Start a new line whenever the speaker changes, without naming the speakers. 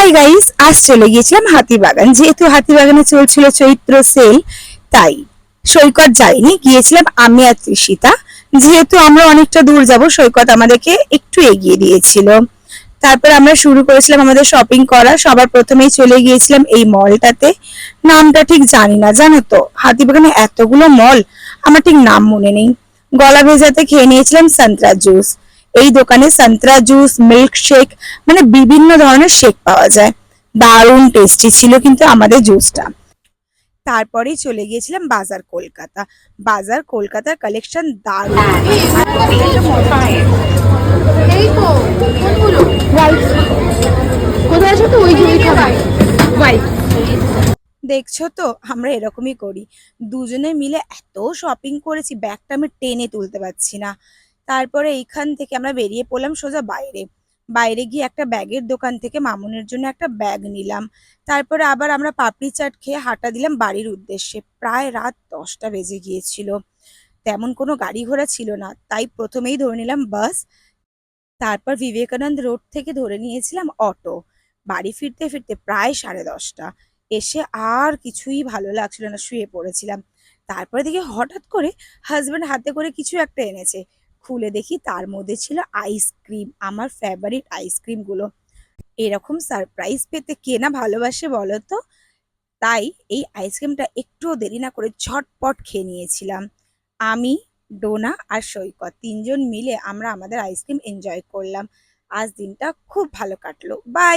Hi guys, আজ চলে গিয়েছিলাম হাতিবাগান। যেহেতু হাতিবাগানে চলছিল চৈত্র সেল, তাই সৈকত যাইনি, গিয়েছিলাম আমি আর তৃষিতা। যেহেতু আমরা অনেকটা দূর যাব, সৈকত আমাদেরকে একটু এগিয়ে দিয়েছিল। তারপর আমরা শুরু করেছিলাম আমাদের শপিং করা। সবার প্রথমেই চলে গিয়েছিলাম এই মলটাতে। নামটা ঠিক জানি না, জানো তো, হাতিবাগানে এতগুলো মল, আমার ঠিক নাম মনে নেই। গলা ভেজাতে খেয়ে নিয়েছিলাম সন্ত্রা জুস। এই দোকানে সন্ত্রা জুস, মিল্ক শেক, মানে বিভিন্ন ধরনের শেক পাওয়া যায়। দারুণ টেস্টি ছিল কিন্তু আমাদের জুসটা। তারপরেই চলে গিয়েছিলাম বাজার কলকাতা। বাজার কলকাতার কালেকশন দারুণ। এটা একটা মজার
এই তো কোনগুলো কোথায় আছে তো ওই যে ওই খাবার
হোয়াইট। দেখছো তো, আমরা এরকমই করি। দুজনে মিলে এত শপিং করেছি, ব্যাগটা আমি টেনে তুলতে পারছি না। তারপরে এইখান থেকে আমরা বেরিয়ে পড়লাম সোজা বাইরে। বাইরে গিয়ে একটা ব্যাগের দোকান থেকে মামুনের জন্য একটা ব্যাগ নিলাম। তারপরে আবার আমরা পাপড়ি চাট খেয়ে হাঁটা দিলাম বাড়ির উদ্দেশ্যে। প্রায় রাত 10টা বেজে গিয়েছিল। তেমন কোনো গাড়ি ঘোড়া ছিল না, তাই প্রথমেই ধরে নিলাম বাস। তারপর বিবেকানন্দ রোড থেকে ধরে নিয়েছিলাম অটো। বাড়ি ফিরতে ফিরতে প্রায় 10:30। এসে আর কিছুই ভালো লাগছিল না, শুয়ে পড়েছিলাম। তারপরে দেখি হঠাৎ করে হাজবেন্ড হাতে করে কিছু একটা এনেছে। খুলে দেখি তার মধ্যে ছিল আইসক্রিম, আমার ফেভারিট আইসক্রিম গুলো। এরকম সারপ্রাইজ পেতে কে না ভালোবাসে বলো তো। তাই এই আইসক্রিমটা একটুও দেরি না করে ঝটপট খেয়ে নিয়েছিলাম। আমি, ডোনা আর সৈকত তিনজন মিলে আমরা আমাদের আইসক্রিম এনজয় করলাম। আজ দিনটা খুব ভালো কাটলো। বাই।